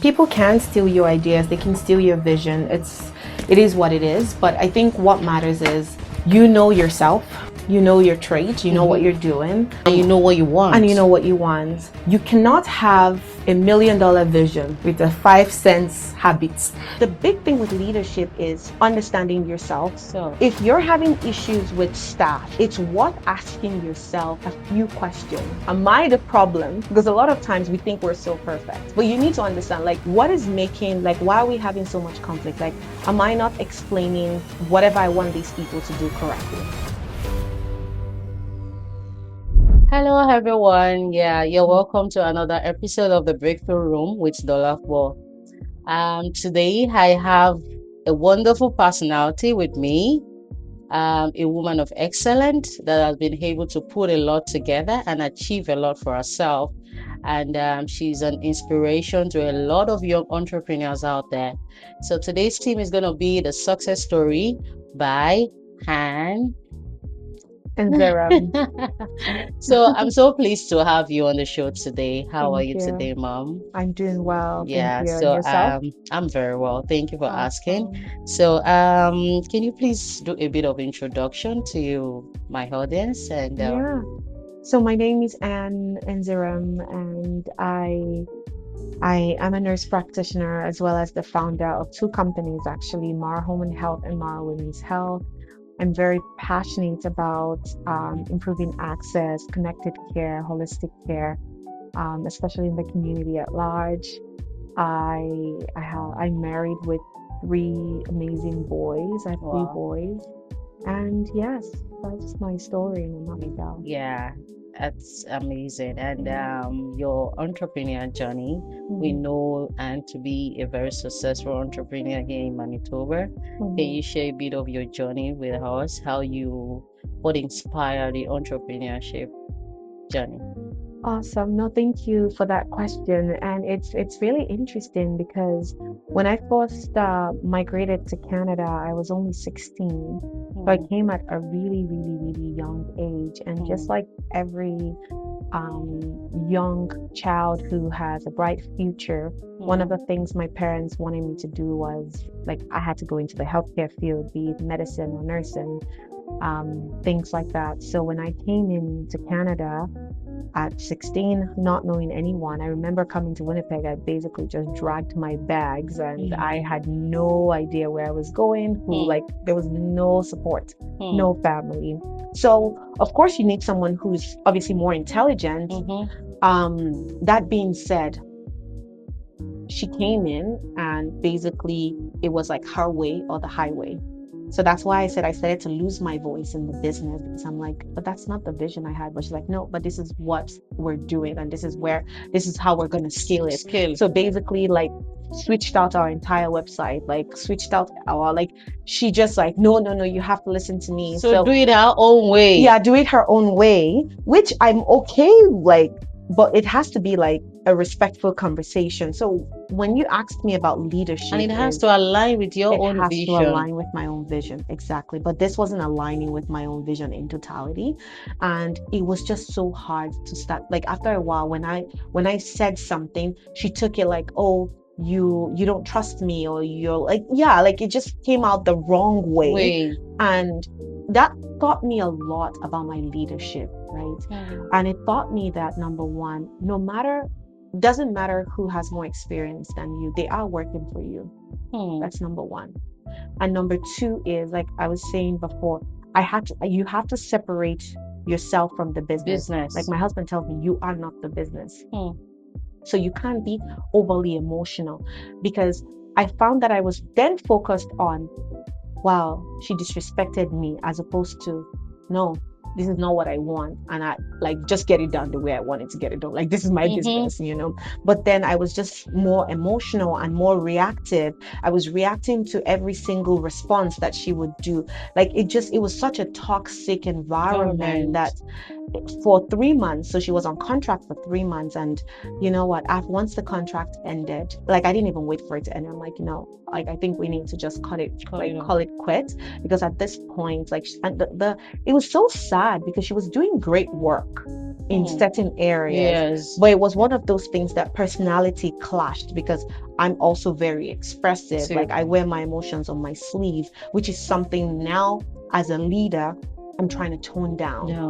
People can steal your ideas, they can steal your vision. It is what it is. But I think what matters is you know yourself, you know your traits, you know what you're doing, And you know what you want. and you know what you want. You cannot have $1 million vision with a 5 cents habits. The big thing with leadership is understanding yourself. So If you're having issues with staff, it's worth asking yourself a few questions. Am I the problem? Because a lot of times we think we're so perfect, but you need to understand, like, what is making, like, why are we having so much conflict? Like, am I not explaining whatever I want these people to do correctly? hello everyone. Yeah, you're welcome to another episode of the Breakthrough Room with Dolapo. Today I have a wonderful personality with me, a woman of excellence that has been able to put a lot together and achieve a lot for herself. And she's an inspiration to a lot of young entrepreneurs out there. So today's team is going to be the success story by Ann. And Nzeruem. So I'm so pleased to have you on the show today. How are Thank you you. today, Mom? I'm doing well. Thank Yeah, you. And so yourself? I'm very well. Thank you for asking. Awesome. So can you please do a bit of introduction to my audience and Yeah. So my name is Ann Nzeruem, and I am a nurse practitioner as well as the founder of two companies, actually, Mara Home and Health and Mara Women's Health. I'm very passionate about improving access, connected care, holistic care, especially in the community at large. I'm married with three amazing boys. I have three wow. boys, and yes, that's my story in a nutshell. Yeah, that's amazing. And your entrepreneur journey, we Mhm, know and to be a very successful entrepreneur here in Manitoba. Can mhm. you share a bit of your journey with us? What inspired the entrepreneurship journey? Awesome. No, thank you for that question. And it's really interesting because when I first migrated to Canada, I was only 16. So I Hmm, came at a really, really, really young age. And just hmm, like every young child who has a bright future, one of the hmm, things my parents wanted me to do was, like, I had to go into the healthcare field, be it medicine or nursing, things like that. So when I came into Canada, at 16, not knowing anyone, I remember coming to Winnipeg. I basically just dragged my bags and hmm, I had no idea where I was going, hmm, like, there was no support, hmm, no family. So, of course, you need someone who's obviously more intelligent. hmm. That being said, she came in and basically it was like her way or the highway. So that's why I said I started to lose my voice in the business, because I'm like, but that's not the vision I had. But she's like, no, but this is what we're doing, and this is how we're gonna scale it. Skill. So basically, like, switched out our entire website, like switched out our, like, she just like, no, no, no, you have to listen to me. So So do it our own way. yeah, do it her own way, which I'm okay, like, but it has to be like a respectful conversation. So when you asked me about leadership, And it has to align with your it own has to vision. align with my own vision. Exactly. But this wasn't aligning with my own vision in totality. And it was just so hard to start. Like, after a while, when I said something, she took it like, oh, you don't trust me, or you're like, yeah, like, it just came out the wrong way. Way. And that taught me a lot about my leadership, right? Hmm, And it taught me that, number one, doesn't matter who has more experience than you, they are working for you. hmm, That's number one. And number two is, like I was saying before, you have to separate yourself from the business. Like, business. my husband tells me, you are not the business. Hmm, So you can't be overly emotional, because I found that I was then focused on, wow, she disrespected me, as opposed to, no, this is not what I want. And I, like, just get it done the way I wanted to get it done. Like, this is my business, you know? But then I was just more emotional and more reactive. I was reacting to every single response that she would do. Like, it was such a toxic environment government. that for 3 months. So she was on contract for 3 months. And you know what? Once the contract ended, like, I didn't even wait for it to end. I'm like, like, I think we need to just cut it, Call like, it off. call it quit. Because at this point, like, and it was so sad bad because she was doing great work in Hmm. certain areas. Yes. But it was one of those things that personality clashed because I'm also very expressive. Too. Like I wear my emotions on my sleeve, which is something now as a leader, I'm trying to tone down. No.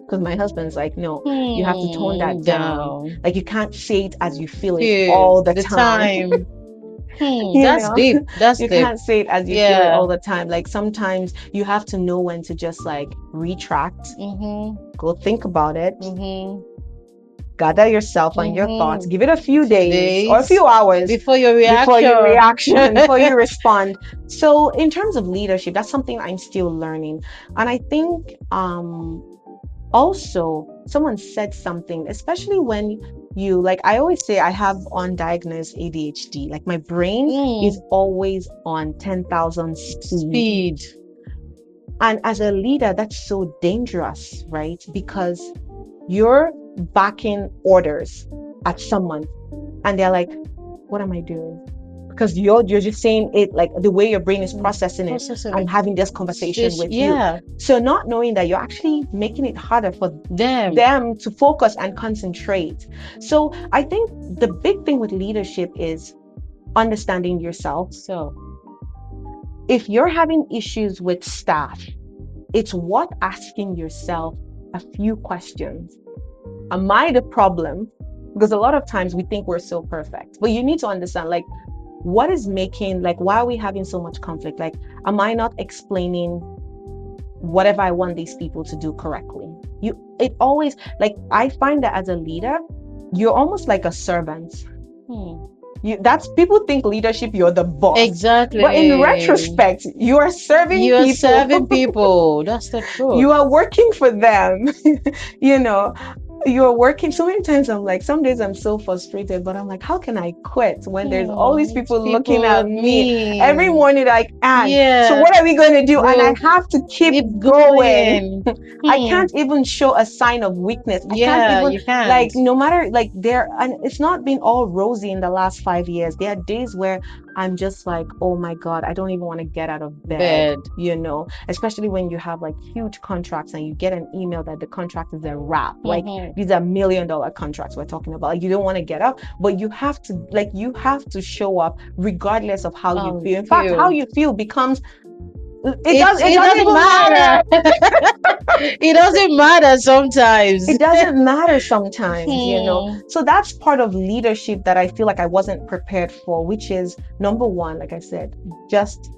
Because my husband's like, no, you have to tone that down. Down. Like you can't say it as you feel it Feel all the the time. time. You That's know, deep. That's you deep. can't say it as you feel it Yeah. all the time. Like sometimes you have to know when to just like retract, Mm-hmm. go think about it, Mm-hmm. gather yourself and your thoughts, Mm-hmm. give it a few Few days or a days few hours before your before you reaction. reaction, before you respond. So in terms of leadership, that's something I'm still learning. And I think also someone said something, especially when you like I always say I have undiagnosed ADHD. Like my brain is Mm. always on 10,000 speed. Speed. And as a leader, that's so dangerous, right? Because you're backing orders at someone and they're like, what am I doing? Because you're just saying it like the way your brain is processing it. Processing I'm it. having this conversation with you. Yeah. So not knowing that you're actually making it harder for Them. them to focus and concentrate. So I think the big thing with leadership is understanding yourself. So. If you're having issues with staff, it's worth asking yourself a few questions. Am I the problem? Because a lot of times we think we're so perfect, but you need to understand like what is making, like, why are we having so much conflict? Like, am I not explaining whatever I want these people to do correctly? It always, like, I find that as a leader, you're almost like a servant. That's people think leadership, you're the boss. Exactly. But in retrospect, you are serving You are people. serving people. That's the truth. You are working for them. You know, you're working. So many times I'm like, some days I'm so frustrated, but I'm like, how can I quit when there's all these people looking at me every morning like, Ann, so Yeah. what are we going to do? And I Well, have to keep keep going. going. I can't even show a sign of weakness. I can't Yeah, even, you can't. like, no matter, like, and it's not been all rosy in the last 5 years. There are days where I'm just like, oh my God, I don't even want to get out of bed, especially when you have like huge contracts and you get an email that the contract is a wrap. Like these are $1 million contracts we're talking about. Like you don't want to get up, but you have to show up regardless of how you feel. In fact, how you feel becomes it doesn't matter. It doesn't matter sometimes. It doesn't matter sometimes. So that's part of leadership that I feel like I wasn't prepared for, which is number one, like I said, just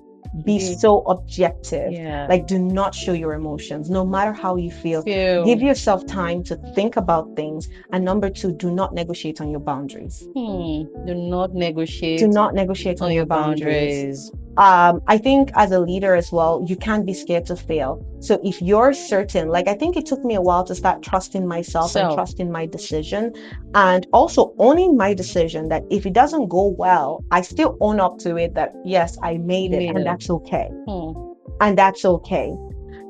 be so objective. Like, do not show your emotions, no matter how you feel. Give yourself time to think about things. And number two, do not negotiate on your boundaries. Do not negotiate. Do not negotiate on your boundaries. I think as a leader as well, you can't be scared to fail. So if you're certain, like I think it took me a while to start trusting myself and trusting my decision, and also owning my decision that if it doesn't go well, I still own up to it that yes, I made it, and that's okay. And that's okay.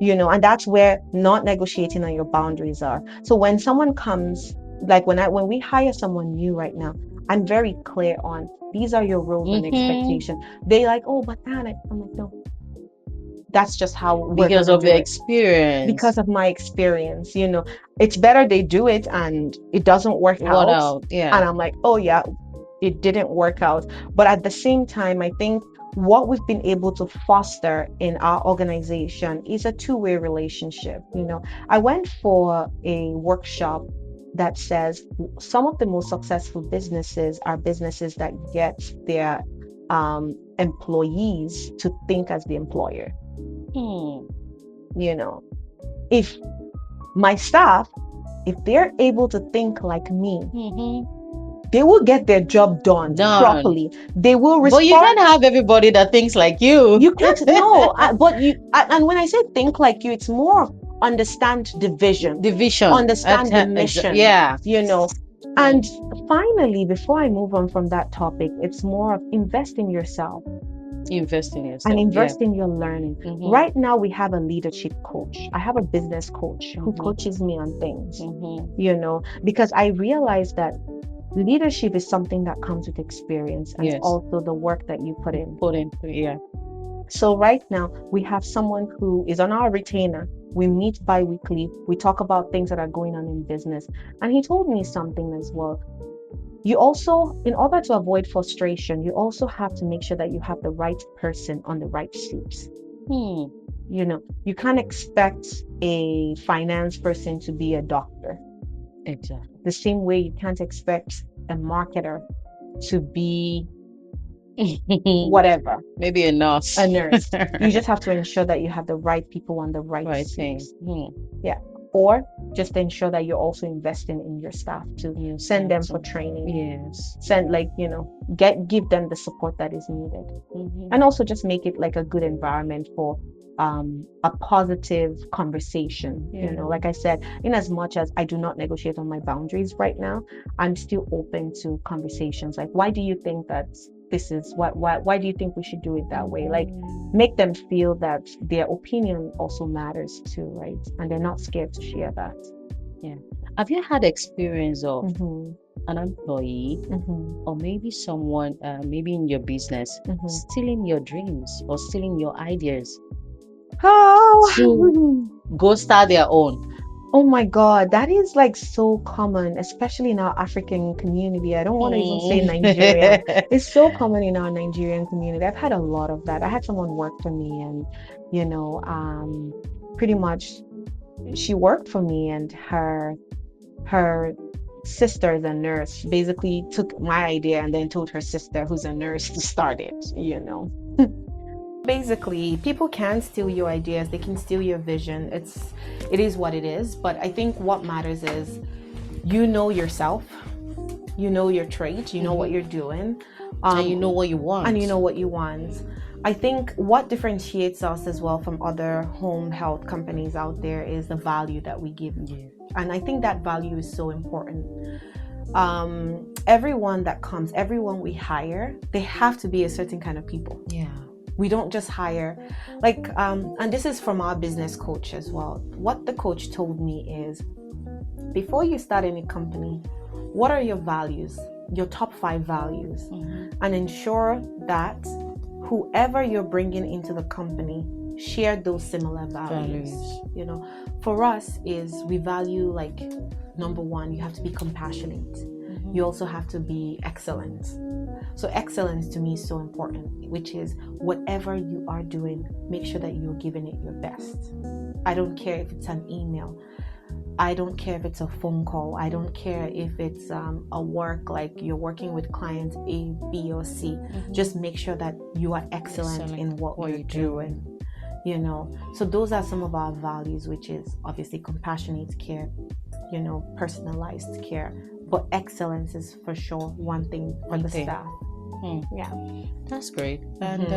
And that's where not negotiating on your boundaries are. So when someone comes, like when we hire someone new right now, I'm very clear on these are your roles and expectations. They like, oh, but Anna, I'm like, no. That's just how we're because of the experience. Because of my experience, it's better they do it and it doesn't work out. Yeah. And I'm like, oh yeah, it didn't work out. But at the same time, I think what we've been able to foster in our organization is a two-way relationship. I went for a workshop that says some of the most successful businesses are businesses that get their employees to think as the employer. If my staff, if they're able to think like me, they will get their job done properly. They will respond. But you can't have everybody that thinks like you. You can't, no. But and when I say think like you, it's more of understand the vision, understand the mission. And finally, before I move on from that topic, it's more of invest in yourself. Invest in yourself. And invest in your learning. Right now, we have a leadership coach. I have a business coach who coaches me on things, because I realize that leadership is something that comes with experience and also the work that you put in. So right now, we have someone who is on our retainer. We meet bi-weekly. We talk about things that are going on in business. And he told me something as well. You also, in order to avoid frustration, you also have to make sure that you have the right person on the right seat. You know, you can't expect a finance person to be a doctor. Exactly. The same way you can't expect a marketer to be whatever, Maybe a nurse. a nurse. You just have to ensure that you have the right people on the right thing. seats. Yeah. Or just ensure that you're also investing in your staff to send them for training. Yes. Send, like, give them the support that is needed. And also just make it like a good environment for a positive conversation. Like I said, in as much as I do not negotiate on my boundaries right now, I'm still open to conversations like, why do you think that this is why do you think we should do it that way? Like, make them feel that their opinion also matters too, right? And they're not scared to share that. Have you had experience of an employee or maybe someone, maybe in your business, stealing your dreams or stealing your ideas to go start their own? Oh my God, that is like so common, especially in our African community. I don't want to even say Nigerian. It's so common in our Nigerian community. I've had a lot of that. I had someone work for me, and pretty much she worked for me, and her sister is a nurse. She basically took my idea and then told her sister, who's a nurse, to start it. Basically, people can steal your ideas, they can steal your vision. It is what it is. But I think what matters is you know yourself, you know your trait, you know what you're doing, and you know what you want. I think what differentiates us as well from other home health companies out there is the value that we give you. And I think that value is so important. Everyone that comes, everyone we hire, they have to be a certain kind of people. We don't just hire, and this is from our business coach as well. What the coach told me is, before you start any company, what are your values, your top 5 values, and ensure that whoever you're bringing into the company share those similar values. For us is we value, like, number 1, you have to be compassionate. You also have to be excellent. So excellence to me is so important, which is whatever you are doing, make sure that you're giving it your best. I don't care if it's an email. I don't care if it's a phone call. I don't care if it's a work, like you're working with clients A, B, or C. Just make sure that you are excellent in what you're doing. So those are some of our values, which is obviously compassionate care, personalized care. But excellence is for sure one thing for the staff. Yeah, that's great. And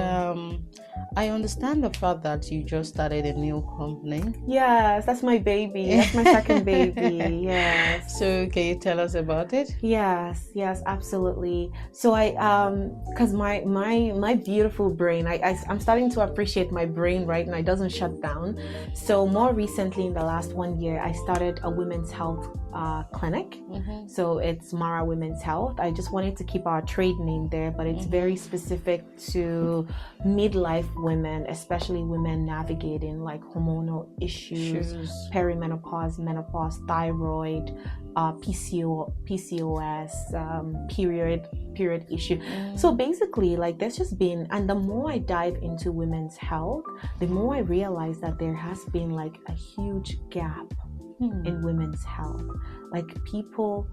I understand the fact that you just started a new company. Yes, that's my baby. That's my second baby. Yes. So can you tell us about it? Yes, absolutely. So because my beautiful brain, I'm starting to appreciate my brain right now. It doesn't shut down. So more recently, in the last 1 year, I started a women's health clinic. So it's Mara Women's Health. I just wanted to keep our trade name there, but it's very specific to midlife women, especially women navigating like hormonal issues, perimenopause, menopause, thyroid, PCOS, period issue. So basically, like, there's just been, and the more I dive into women's health, the more I realize that there has been like a huge gap in women's health. Like, people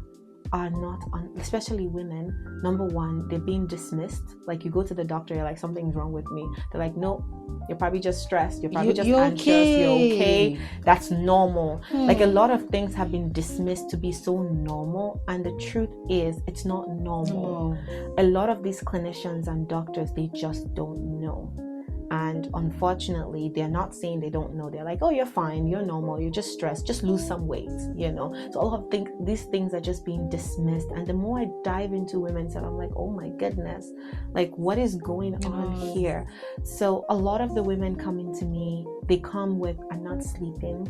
are not especially women, number 1, they're being dismissed. Like, you go to the doctor, you're like, something's wrong with me. They're like, no, you're probably just stressed, you're probably just anxious, you're okay, that's normal. Like, a lot of things have been dismissed to be so normal, and the truth is it's not normal. A lot of these clinicians and doctors, they just don't know. And unfortunately, they're not saying they don't know. They're like, oh, you're fine, you're normal, you're just stressed, just lose some weight, So all of these things are just being dismissed. And the more I dive into women's health, I'm like, oh my goodness, like, what is going on here? So a lot of the women coming to me, they come with, I'm not sleeping,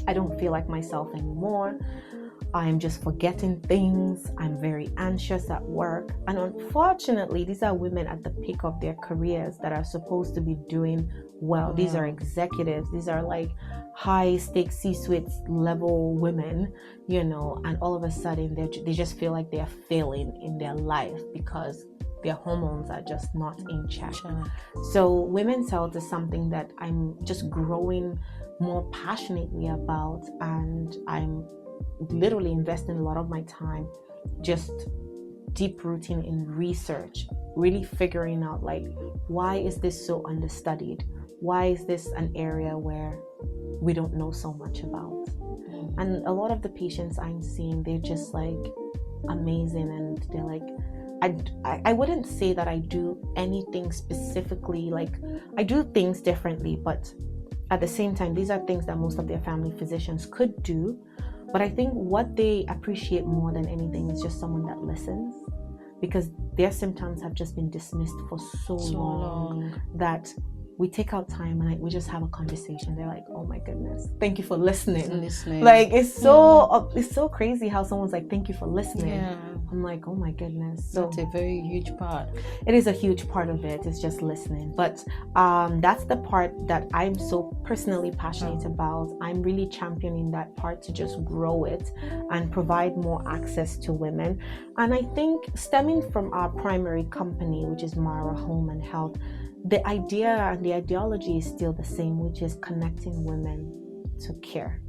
I don't feel like myself anymore. I'm just forgetting things. I'm very anxious at work. And unfortunately, these are women at the peak of their careers that are supposed to be doing well. These are executives. These are like high stakes C-suite level women, you know, and all of a sudden they just feel like they're failing in their life because their hormones are just not in check. So women's health is something that I'm just growing more passionately about, and I'm literally investing a lot of my time just deep rooting in research, really figuring out like, why is this so understudied? Why is this an area where we don't know so much about? And a lot of the patients I'm seeing, they're just like amazing, and they're like, I wouldn't say that I do anything specifically, like I do things differently, but at the same time, these are things that most of their family physicians could do. But I think what they appreciate more than anything is just someone that listens, because their symptoms have just been dismissed for so long that we take out time and we just have a conversation. They're like, oh my goodness, thank you for listening. Like it's so crazy how someone's like, thank you for listening. I'm like, oh my goodness. So that's a very huge part. It is a huge part of it. It's just listening. But that's the part that I'm so personally passionate about. I'm really championing that part to just grow it and provide more access to women. And I think stemming from our primary company, which is Mara Home and Health, the idea and the ideology is still the same, which is connecting women to care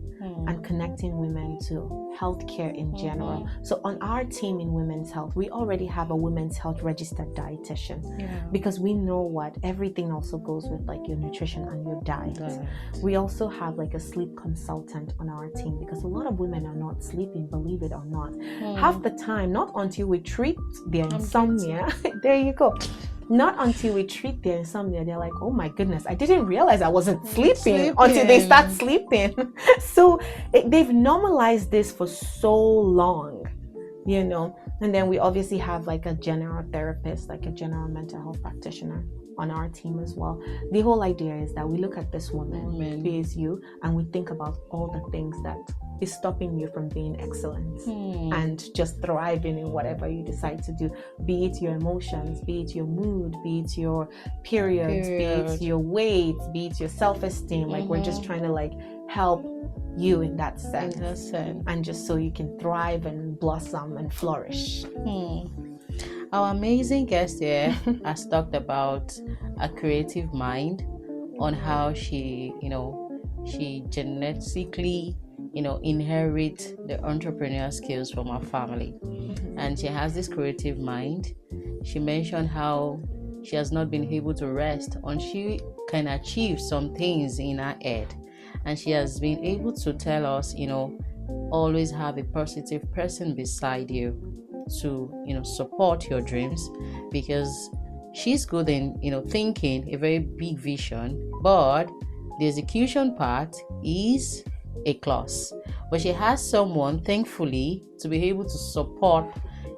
and connecting women to healthcare in general. So on our team in women's health, we already have a women's health registered dietitian because we know what everything also goes with, like your nutrition and your diet. We also have like a sleep consultant on our team because a lot of women are not sleeping, believe it or not. Half the time, not until we treat their insomnia. There you go. Not until we treat their insomnia, they're like, oh my goodness, I didn't realize I wasn't sleeping until they start sleeping. So they've normalized this for so long, you know. And then we obviously have like a general therapist, like a general mental health practitioner on our team as well. The whole idea is that we look at this woman, PSU, and we think about all the things that is stopping you from being excellent and just thriving in whatever you decide to do, be it your emotions, be it your mood, be it your periods, be it your weight, be it your self-esteem. Like we're just trying to like help you in that sense, and just so you can thrive and blossom and flourish. Our amazing guest here has talked about a creative mind, on how she genetically inherit the entrepreneurial skills from her family. And she has this creative mind. She mentioned how she has not been able to rest until she can achieve some things in her head. And she has been able to tell us, always have a positive person beside you to, support your dreams, because she's good in, thinking a very big vision, but the execution part is a clause. But she has someone, thankfully, to be able to support,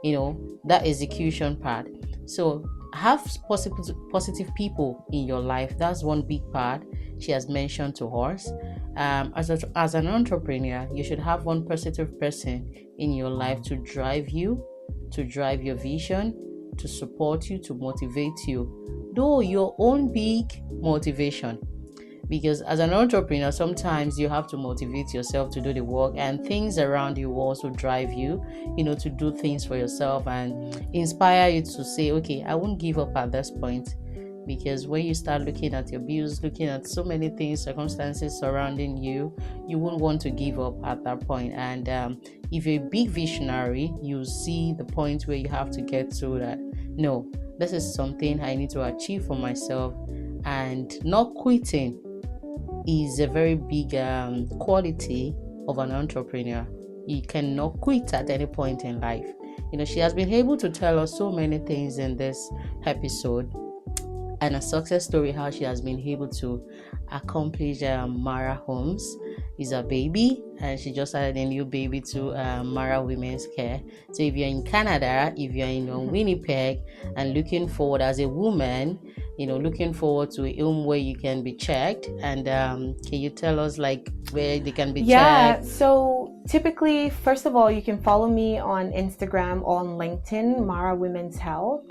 that execution part. So have positive people in your life. That's one big part she has mentioned to us. As an entrepreneur, you should have one positive person in your life to drive you, to drive your vision, to support you, to motivate you, though your own big motivation. Because as an entrepreneur, sometimes you have to motivate yourself to do the work, and things around you will also drive you, to do things for yourself and inspire you to say, okay, I won't give up at this point. Because when you start looking at your bills, looking at so many things, circumstances surrounding you, you won't want to give up at that point. And if you're a big visionary, you see the point where you have to get to that. No, this is something I need to achieve for myself, and not quitting is a very big quality of an entrepreneur. You cannot quit at any point in life. She has been able to tell us so many things in this episode, and a success story, how she has been able to accomplish. Mara Homes is a baby, and she just added a new baby to Mara Women's Care. So if you're in Canada, if you're in Winnipeg and looking forward as a woman, looking forward to a home where you can be checked, and can you tell us like where they can be checked? So Typically, first of all, you can follow me on Instagram or on LinkedIn, Mara Women's Health,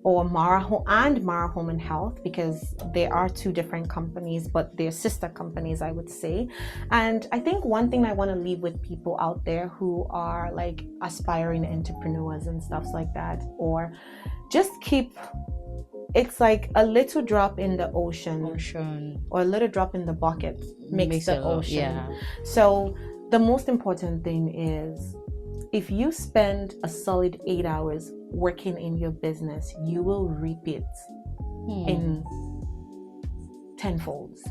or Mara Home and Health, because they are two different companies, but they're sister companies, I would say. And I think one thing I want to leave with people out there who are like aspiring entrepreneurs and stuff like that, or just it's like a little drop in the ocean. Or a little drop in the bucket makes the ocean. Yeah. So the most important thing is, if you spend a solid 8 hours working in your business, you will reap it in tenfolds.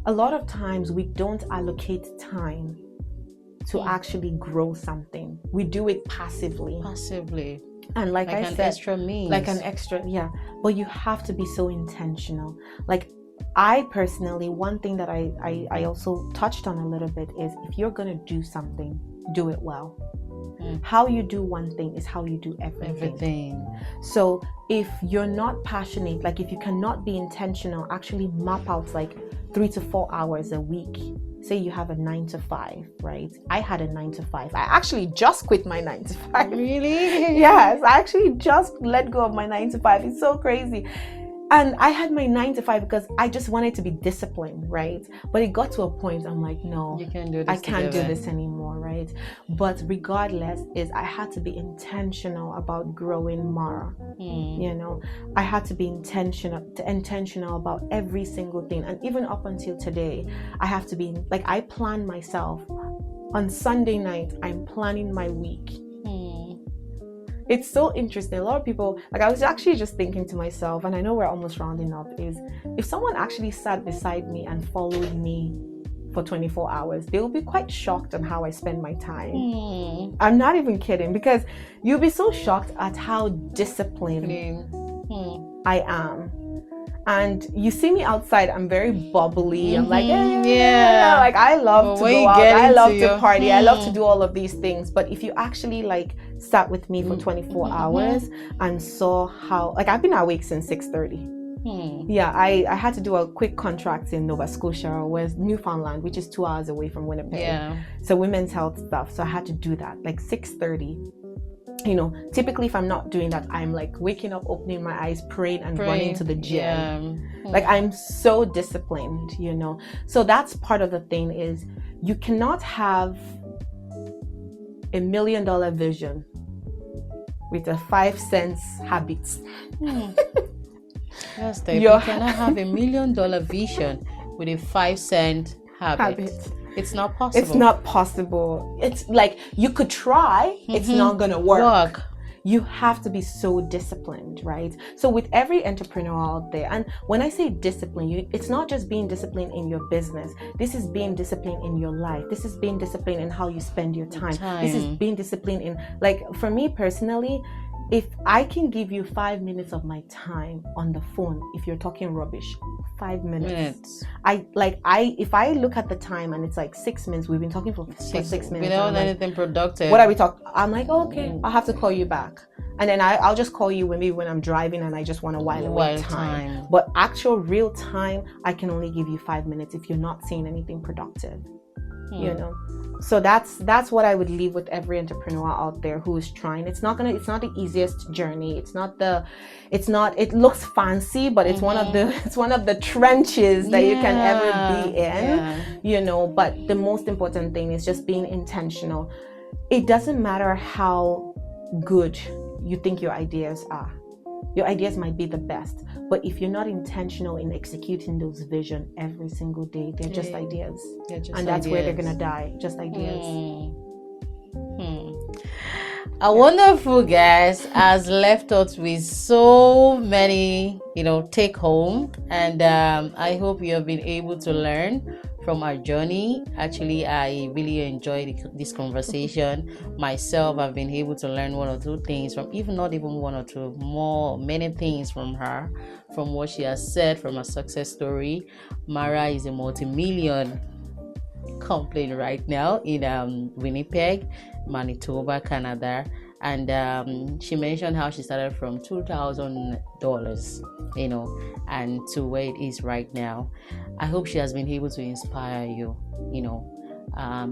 A lot of times we don't allocate time to actually grow something. We do it passively. And like I said, extra means. Like an extra, yeah. But you have to be so intentional. Like, I personally, one thing that I also touched on a little bit is, if you're going to do something, do it well. How you do one thing is how you do everything. So if you're not passionate, like if you cannot be intentional, actually map out like 3 to 4 hours a week. Say you have a 9 to 5, right? I had a 9 to 5. I actually just quit my 9 to 5. Really? Yes, I actually just let go of my 9 to 5. It's so crazy. And I had my 9 to 5 because I just wanted to be disciplined, right? But it got to a point, I'm like, no, you can't do this. I can't do this anymore, right? But regardless, I had to be intentional about growing Mara. You know, I had to be intentional about every single thing. And even up until today, I have to be like, I plan myself. On Sunday night, I'm planning my week. It's so interesting. A lot of people, like, I was actually just thinking to myself, and I know we're almost rounding up, is if someone actually sat beside me and followed me for 24 hours, they will be quite shocked on how I spend my time. I'm not even kidding, because you'll be so shocked at how disciplined I am. And you see me outside, I'm very bubbly. I'm like, yeah, like I love to go out, I love to party, I love to do all of these things. But if you actually like sat with me for 24 hours and saw how, like, I've been awake since 6:30. Yeah, I had to do a quick contract in Nova Scotia, where's Newfoundland, which is 2 hours away from Winnipeg. Yeah. So women's health stuff. So I had to do that, like 6:30. You know, typically if I'm not doing that, I'm like waking up, opening my eyes, praying and running to the gym. Like, I'm so disciplined, you know. So that's part of the thing, is you cannot have $1 million vision with a 5 cents habits. Yes, you cannot have $1 million vision with a 5-cent habit. It's not possible. It's not possible. It's like, you could try, it's not gonna work. You have to be so disciplined, right? So with every entrepreneur out there, and when I say discipline, it's not just being disciplined in your business. This is being disciplined in your life. This is being disciplined in how you spend your time. This is being disciplined in, like, for me personally, if I can give you 5 minutes of my time on the phone, if you're talking rubbish, 5 minutes. If I look at the time and it's like 6 minutes, we've been talking for 6 minutes. Without anything productive. What are we talking? I'm like, oh, okay, I'll have to call you back. And then I'll just call you maybe when I'm driving and I just want to while away time. But actual real time, I can only give you 5 minutes if you're not saying anything productive. You know, so that's what I would leave with every entrepreneur out there who is trying. It's not the easiest journey. It looks fancy, but it's one of the trenches that you can ever be in. You know, but the most important thing is just being intentional. It doesn't matter how good you think your ideas are. Your ideas might be the best, but if you're not intentional in executing those vision every single day, they're just ideas. And that's where they're gonna die, just ideas. A wonderful guest has left us with so many, take home, and I hope you have been able to learn from our journey. Actually, I really enjoyed this conversation. Myself, I've been able to learn one or two things from, not even one or two, many things from her, from what she has said, from her success story. Mara is a multi-million company right now in Winnipeg, Manitoba, Canada. And she mentioned how she started from $2,000, and to where it is right now. I hope she has been able to inspire you,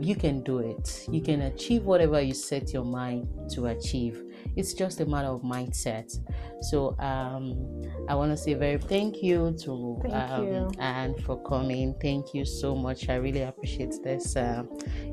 you can do it. You can achieve whatever you set your mind to achieve. It's just a matter of mindset. So I want to say very thank you to Anne for coming. Thank you so much. I really appreciate this,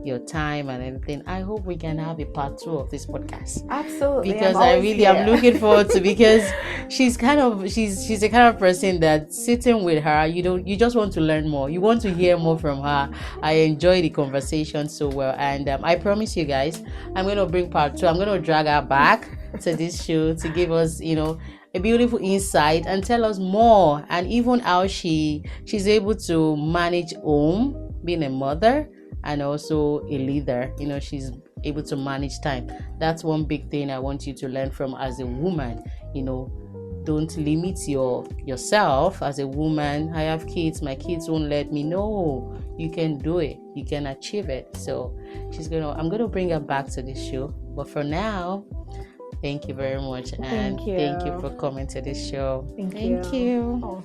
your time and everything. I hope we can have a part 2 of this podcast. Absolutely. Because I'm looking forward to, because she's the kind of person that sitting with her, you just want to learn more. You want to hear more from her. I enjoy the conversation so well, and I promise you guys, I'm going to bring part 2. I'm going to drag her back to this show to give us, a beautiful insight and tell us more, and even how she's able to manage home, being a mother and also a leader. She's able to manage time. That's one big thing I want you to learn from as a woman. Don't limit yourself as a woman. I have kids, my kids won't let me. No, you can do it, you can achieve it. So I'm gonna bring her back to this show, but for now, thank you very much, and thank you for coming to this show. Thank you. Oh.